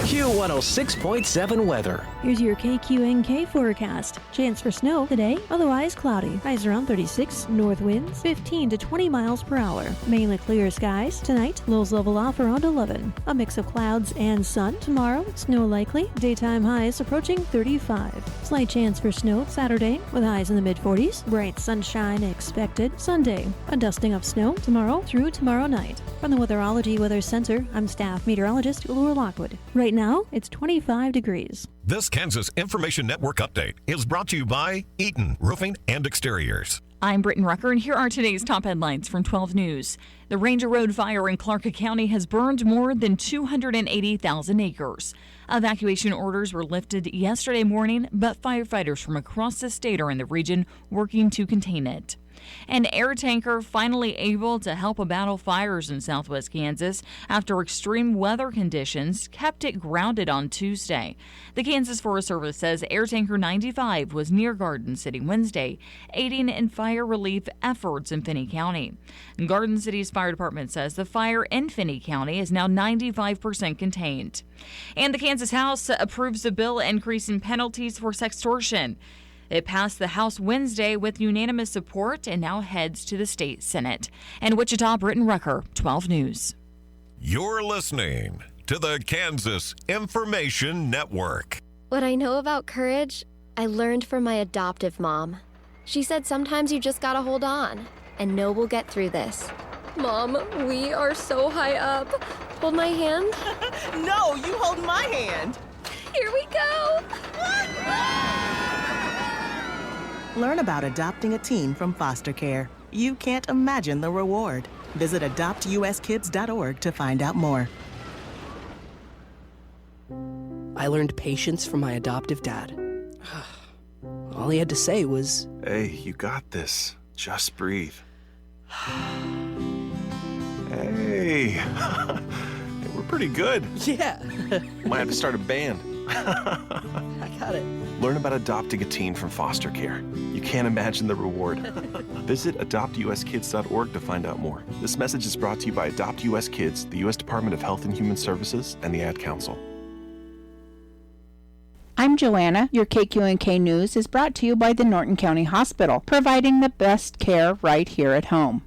Q106.7 weather. Here's your KQNK forecast. Chance for snow today, otherwise cloudy. Highs around 36, north winds 15 to 20 miles per hour. Mainly clear skies. Tonight, lows level off around 11. A mix of clouds and sun. Tomorrow, snow likely. Daytime highs approaching 35. Slight chance for snow Saturday with highs in the mid-40s. Bright sunshine expected. Sunday, a dusting of snow tomorrow through tomorrow night. From the Weatherology Weather Center, I'm staff meteorologist Laura Lockwood. Right now, it's 25 degrees. This Kansas Information Network update is brought to you by Eaton Roofing and Exteriors. I'm Britton Rucker, and here are today's top headlines from 12 News. The Ranger Road fire in Clark County has burned more than 280,000 acres. Evacuation orders were lifted yesterday morning, but firefighters from across the state are in the region working to contain it. An air tanker finally able to help battle fires in southwest Kansas after extreme weather conditions kept it grounded on Tuesday. The Kansas Forest Service says Air Tanker 95 was near Garden City Wednesday, aiding in fire relief efforts in Finney County. Garden City's fire department says the fire in Finney County is now 95% contained. And the Kansas House approves a bill increasing penalties for sextortion. It passed the House Wednesday with unanimous support and now heads to the state Senate. And Wichita, Britton Rucker, 12 News. You're listening to the Kansas Information Network. What I know about courage, I learned from my adoptive mom. She said sometimes you just gotta hold on and know we'll get through this. Mom, we are so high up. Hold my hand. No, you hold my hand. Here we go. Learn about adopting a teen from foster care. You can't imagine the reward. Visit adoptuskids.org to find out more. I learned patience from my adoptive dad. All he had to say was, "Hey, you got this. Just breathe." Hey, we're pretty good. yeah, Might have to start a band. I got it. Learn about adopting a teen from foster care. You can't imagine the reward. Visit adoptuskids.org to find out more. This message is brought to you by Adopt US Kids, the U.S. Department of Health and Human Services, and the Ad Council. I'm Joanna. Your KQNK News is brought to you by the Norton County Hospital, providing the best care right here at home.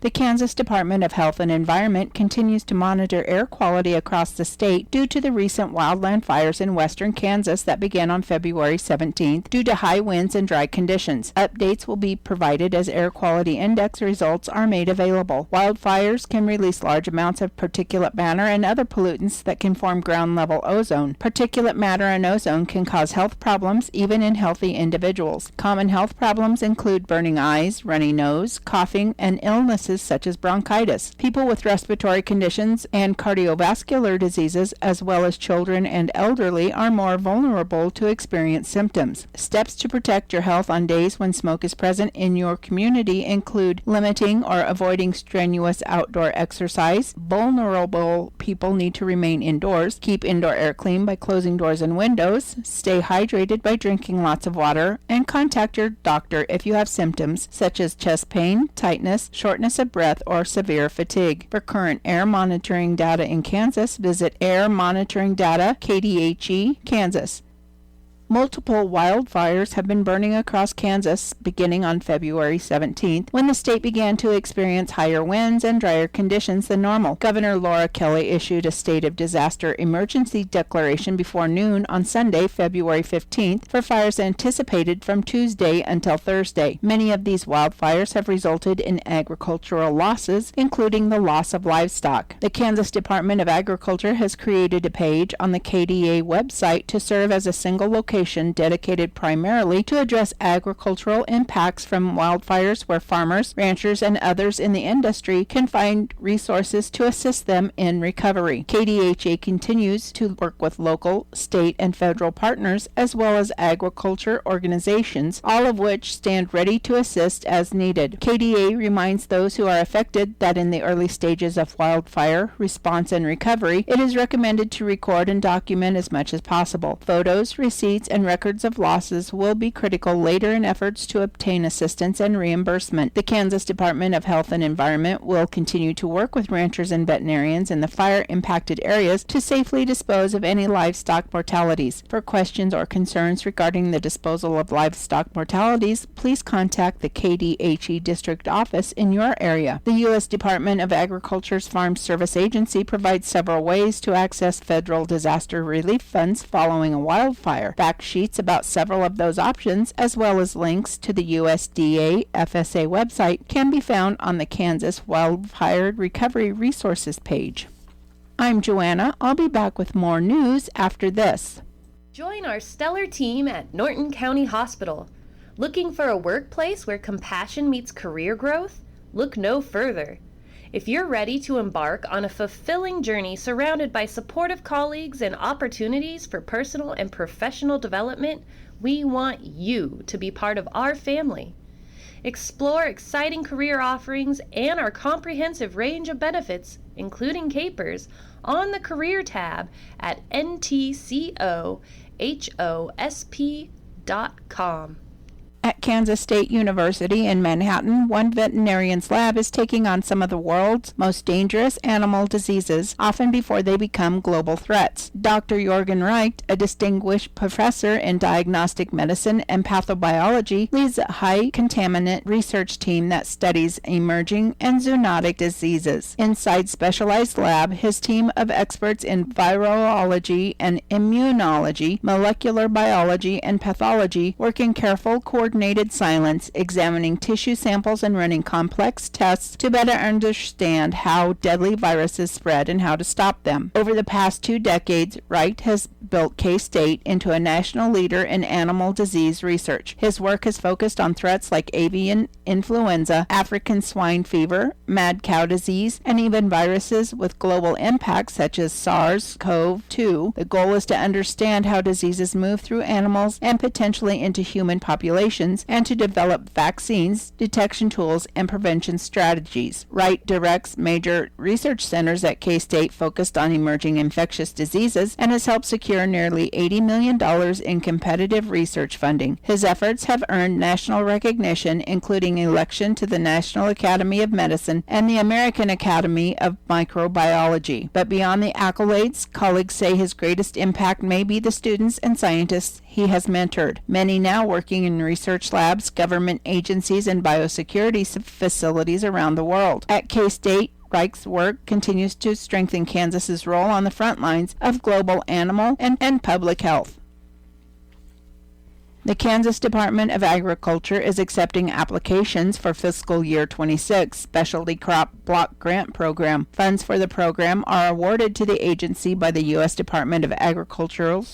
The Kansas Department of Health and Environment continues to monitor air quality across the state due to the recent wildland fires in western Kansas that began on February 17th due to high winds and dry conditions. Updates will be provided as air quality index results are made available. Wildfires can release large amounts of particulate matter and other pollutants that can form ground-level ozone. Particulate matter and ozone can cause health problems even in healthy individuals. Common health problems include burning eyes, runny nose, coughing, and illnesses such as bronchitis. People with respiratory conditions and cardiovascular diseases, as well as children and elderly, are more vulnerable to experience symptoms. Steps to protect your health on days when smoke is present in your community include limiting or avoiding strenuous outdoor exercise. Vulnerable people need to remain indoors. Keep indoor air clean by closing doors and windows. Stay hydrated by drinking lots of water, and contact your doctor if you have symptoms such as chest pain, tightness, shortness of breath, or severe fatigue. For current air monitoring data in Kansas, visit Air Monitoring Data, KDHE, Kansas. Multiple wildfires have been burning across Kansas beginning on February 17th, when the state began to experience higher winds and drier conditions than normal. Governor Laura Kelly issued a state of disaster emergency declaration before noon on Sunday, February 15th, for fires anticipated from Tuesday until Thursday. Many of these wildfires have resulted in agricultural losses, including the loss of livestock. The Kansas Department of Agriculture has created a page on the KDA website to serve as a single location dedicated primarily to address agricultural impacts from wildfires, where farmers, ranchers, and others in the industry can find resources to assist them in recovery. KDHA continues to work with local, state, and federal partners, as well as agriculture organizations, all of which stand ready to assist as needed. KDA reminds those who are affected that in the early stages of wildfire response and recovery, it is recommended to record and document as much as possible. Photos, receipts, and records of losses will be critical later in efforts to obtain assistance and reimbursement. The Kansas Department of Health and Environment will continue to work with ranchers and veterinarians in the fire-impacted areas to safely dispose of any livestock mortalities. For questions or concerns regarding the disposal of livestock mortalities, please contact the KDHE District Office in your area. The U.S. Department of Agriculture's Farm Service Agency provides several ways to access federal disaster relief funds following a wildfire. Fact sheets about several of those options, as well as links to the USDA FSA website, can be found on the Kansas Wildfire Recovery Resources page. I'm Joanna. I'll be back with more news after this. Join our stellar team at Norton County Hospital. Looking for a workplace where compassion meets career growth? Look no further. If you're ready to embark on a fulfilling journey surrounded by supportive colleagues and opportunities for personal and professional development, we want you to be part of our family. Explore exciting career offerings and our comprehensive range of benefits, including capers, on the Career tab at ntcohosp.com. At Kansas State University in Manhattan, one veterinarian's lab is taking on some of the world's most dangerous animal diseases, often before they become global threats. Dr. Jorgen Reicht, a distinguished professor in diagnostic medicine and pathobiology, leads a high-contaminant research team that studies emerging and zoonotic diseases. Inside specialized lab, his team of experts in virology and immunology, molecular biology, and pathology work in careful coordinated silence, examining tissue samples and running complex tests to better understand how deadly viruses spread and how to stop them. Over the past 2 decades, Wright has built K-State into a national leader in animal disease research. His work has focused on threats like avian influenza, African swine fever, mad cow disease, and even viruses with global impacts such as SARS-CoV-2. The goal is to understand how diseases move through animals and potentially into human populations, and to develop vaccines, detection tools, and prevention strategies. Wright directs major research centers at K-State focused on emerging infectious diseases and has helped secure nearly $80 million in competitive research funding. His efforts have earned national recognition, including election to the National Academy of Medicine and the American Academy of Microbiology. But beyond the accolades, colleagues say his greatest impact may be the students and scientists he has mentored, many now working in research labs, government agencies, and biosecurity facilities around the world. At K-State, Reich's work continues to strengthen Kansas's role on the front lines of global animal and public health. The Kansas Department of Agriculture is accepting applications for fiscal year 26 Specialty Crop Block Grant Program. Funds for the program are awarded to the agency by the U.S. Department of Agricultural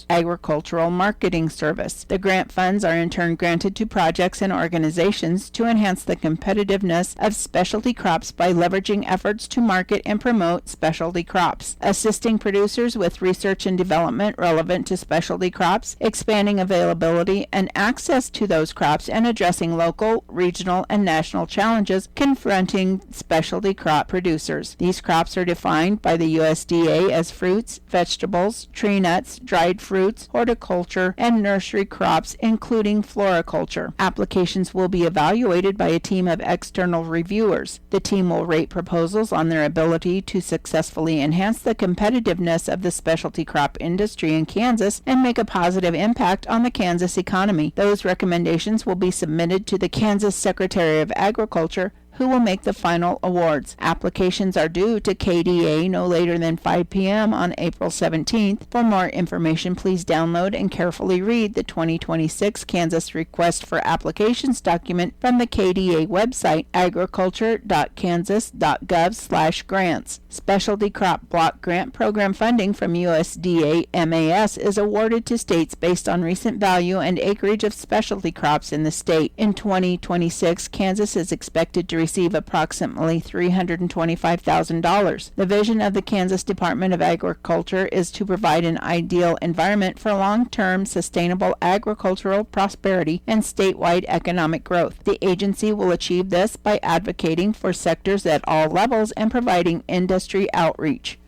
Marketing Service. The grant funds are in turn granted to projects and organizations to enhance the competitiveness of specialty crops by leveraging efforts to market and promote specialty crops, assisting producers with research and development relevant to specialty crops, expanding availability and access to those crops, and addressing local, regional, and national challenges confronting specialty crop producers. These crops are defined by the USDA as fruits, vegetables, tree nuts, dried fruits, horticulture, and nursery crops, including floriculture. Applications will be evaluated by a team of external reviewers. The team will rate proposals on their ability to successfully enhance the competitiveness of the specialty crop industry in Kansas and make a positive impact on the Kansas economy. Those recommendations will be submitted to the Kansas Secretary of Agriculture, who will make the final awards. Applications are due to KDA no later than 5 p.m. on April 17th. For more information, please download and carefully read the 2026 Kansas Request for Applications document from the KDA website, agriculture.kansas.gov/grants. Specialty Crop Block Grant Program funding from USDA MAS is awarded to states based on recent value and acreage of specialty crops in the state. In 2026, Kansas is expected to receive approximately $325,000. The vision of the Kansas Department of Agriculture is to provide an ideal environment for long-term sustainable agricultural prosperity and statewide economic growth. The agency will achieve this by advocating for sectors at all levels and providing industry outreach.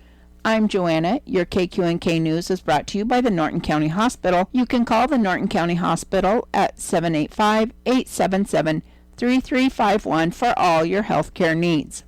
I'm Joanna. Your KQNK News is brought to you by the Norton County Hospital. You can call the Norton County Hospital at 785-877-3351 for all your health care needs.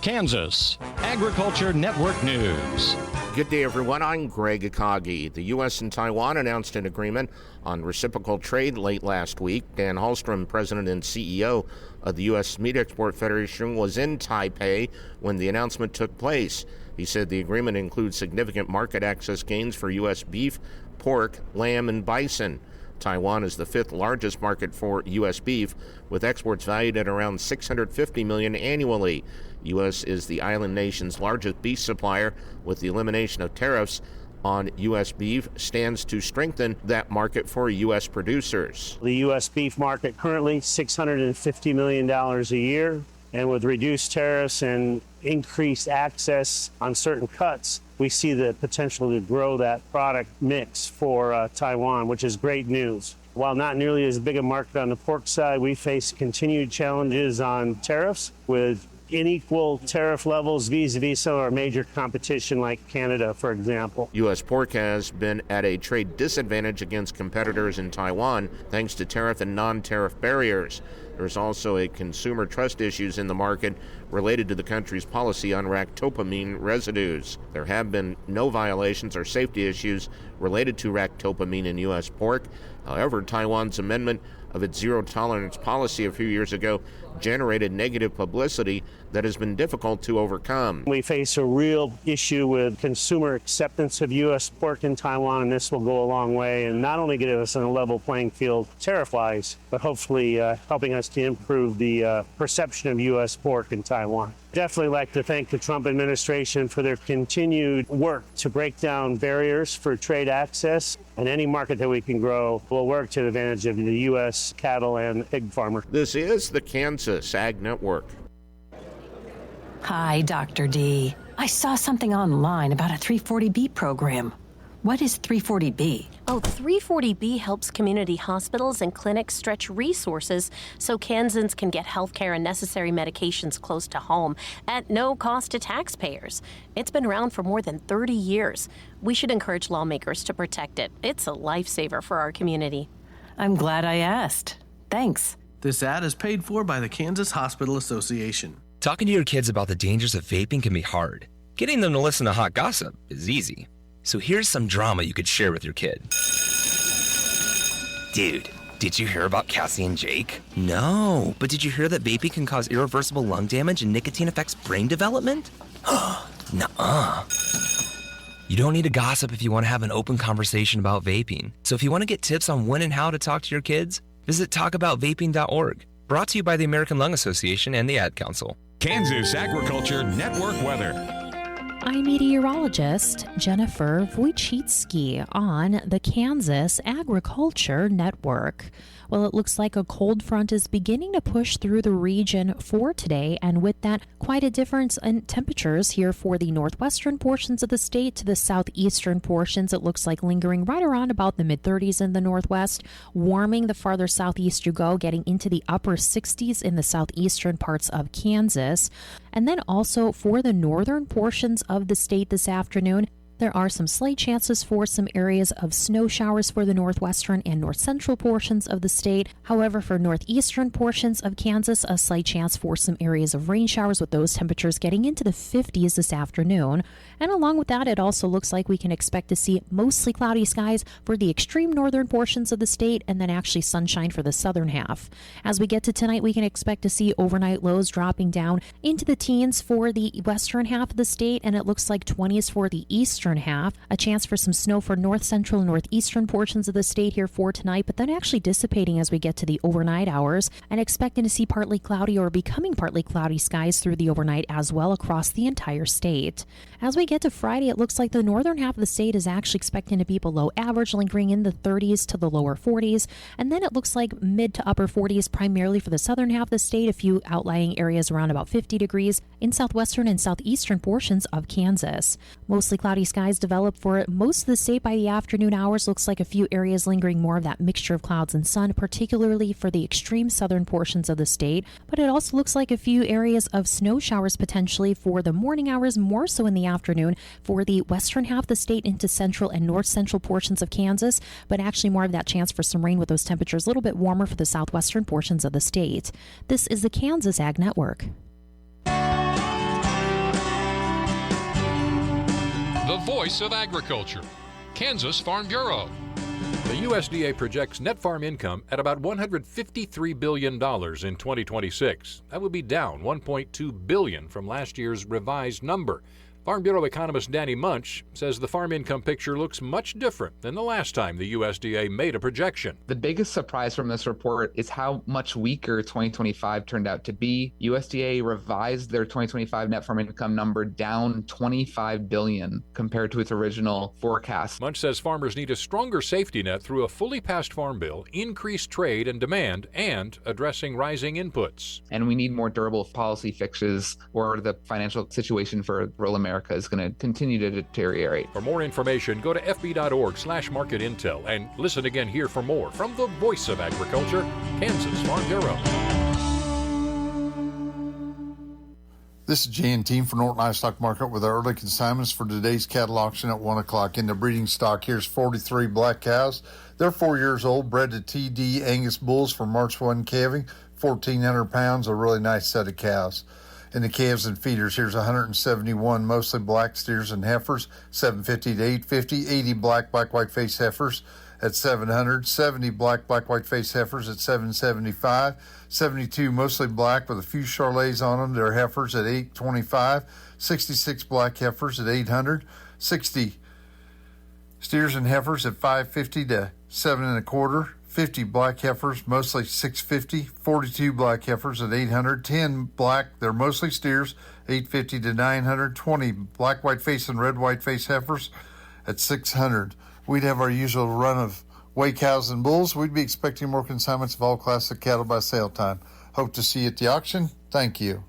Kansas Agriculture Network News. Good day, everyone. I'm Greg Akagi. The U.S. and Taiwan announced an agreement on reciprocal trade late last week. Dan Hallstrom, president and CEO of the U.S. Meat Export Federation, was in Taipei when the announcement took place. He said the agreement includes significant market access gains for U.S. beef, pork, lamb, and bison. Taiwan is the fifth largest market for U.S. beef, with exports valued at around $650 million annually. U.S. is the island nation's largest beef supplier, with the elimination of tariffs on U.S. beef stands to strengthen that market for U.S. producers. The U.S. beef market currently $650 million a year, and with reduced tariffs and increased access on certain cuts, we see the potential to grow that product mix for Taiwan, which is great news. While not nearly as big a market on the pork side, we face continued challenges on tariffs with unequal tariff levels vis-a-vis some of our major competition like Canada, for example. U.S. pork has been at a trade disadvantage against competitors in Taiwan thanks to tariff and non-tariff barriers. There's also a consumer trust issues in the market related to the country's policy on ractopamine residues. There have been no violations or safety issues related to ractopamine in U.S. pork. However, Taiwan's amendment of its zero-tolerance policy a few years ago generated negative publicity that has been difficult to overcome. We face a real issue with consumer acceptance of U.S. pork in Taiwan, and this will go a long way and not only get us on a level playing field tariff-wise, but hopefully helping us to improve the perception of U.S. pork in Taiwan. Definitely like to thank the Trump administration for their continued work to break down barriers for trade access, and any market that we can grow will work to the advantage of the U.S. cattle and pig farmer. This is the Kansas Ag Network. Hi, Dr. D. I saw something online about a 340B program. What is 340B? Oh, 340B helps community hospitals and clinics stretch resources so Kansans can get health care and necessary medications close to home at no cost to taxpayers. It's been around for more than 30 years. We should encourage lawmakers to protect it. It's a lifesaver for our community. I'm glad I asked. Thanks. This ad is paid for by the Kansas Hospital Association. Talking to your kids about the dangers of vaping can be hard. Getting them to listen to hot gossip is easy. So here's some drama you could share with your kid. Dude, did you hear about Cassie and Jake? No, but did you hear that vaping can cause irreversible lung damage and nicotine affects brain development? Nuh-uh. You don't need to gossip if you want to have an open conversation about vaping. So if you want to get tips on when and how to talk to your kids, visit talkaboutvaping.org. Brought to you by the American Lung Association and the Ad Council. Kansas Agriculture Network weather. I'm meteorologist Jennifer Wojcicki on the Kansas Agriculture Network. Well, it looks like a cold front is beginning to push through the region for today, and with that, quite a difference in temperatures here for the northwestern portions of the state to the southeastern portions. It looks like lingering right around about the mid-30s in the northwest, warming the farther southeast you go, getting into the upper 60s in the southeastern parts of Kansas. And then also for the northern portions of the state this afternoon, there are some slight chances for some areas of snow showers for the northwestern and north central portions of the state. However, for northeastern portions of Kansas, a slight chance for some areas of rain showers with those temperatures getting into the 50s this afternoon. And along with that, it also looks like we can expect to see mostly cloudy skies for the extreme northern portions of the state and then actually sunshine for the southern half. As we get to tonight, we can expect to see overnight lows dropping down into the teens for the western half of the state, and it looks like 20s for the eastern half. A chance for some snow for north central and northeastern portions of the state here for tonight, but then actually dissipating as we get to the overnight hours, and expecting to see partly cloudy or becoming partly cloudy skies through the overnight as well across the entire state. As we get to Friday, it looks like the northern half of the state is actually expecting to be below average, lingering in the 30s to the lower 40s, and then it looks like mid to upper 40s primarily for the southern half of the state, a few outlying areas around about 50 degrees in southwestern and southeastern portions of Kansas. Mostly cloudy skies skies develop for most of the state by the afternoon hours. Looks like a few areas lingering more of that mixture of clouds and sun, particularly for the extreme southern portions of the state. But it also looks like a few areas of snow showers potentially for the morning hours, more so in the afternoon for the western half of the state into central and north central portions of Kansas, but actually more of that chance for some rain with those temperatures a little bit warmer for the southwestern portions of the state. This is the Kansas Ag Network. The voice of agriculture, Kansas Farm Bureau. The USDA projects net farm income at about $153 billion in 2026. That would be down $1.2 billion from last year's revised number. Farm Bureau economist Danny Munch says the farm income picture looks much different than the last time the USDA made a projection. The biggest surprise from this report is how much weaker 2025 turned out to be. USDA revised their 2025 net farm income number down $25 billion compared to its original forecast. Munch says farmers need a stronger safety net through a fully passed farm bill, increased trade and demand, and addressing rising inputs. And we need more durable policy fixes, or the financial situation for rural America is going to continue to deteriorate. For more information, go to fb.org/market intel and listen again here for more from the voice of agriculture, Kansas Farm Bureau. This is Jay and team for Norton Livestock Market with our early consignments for today's cattle auction at 1 o'clock. In the breeding stock, here's 43 black cows. They're 4 years old, bred to TD Angus bulls for March 1 calving, 1,400 pounds, a really nice set of cows. In the calves and feeders, here's 171 mostly black steers and heifers, 750 to 850, 80 black white face heifers at 700, 70 black white face heifers at 775, 72 mostly black with a few Charolais on them, they're heifers at 825, 66 black heifers at 800, 60 steers and heifers at 550 to 7 1/4. 50 black heifers, mostly 650, 42 black heifers at 800, 10 black, they're mostly steers, 850 to 900, 20 black whiteface and red whiteface heifers at 600. We'd have our usual run of weigh cows and bulls. We'd be expecting more consignments of all classes of cattle by sale time. Hope to see you at the auction. Thank you.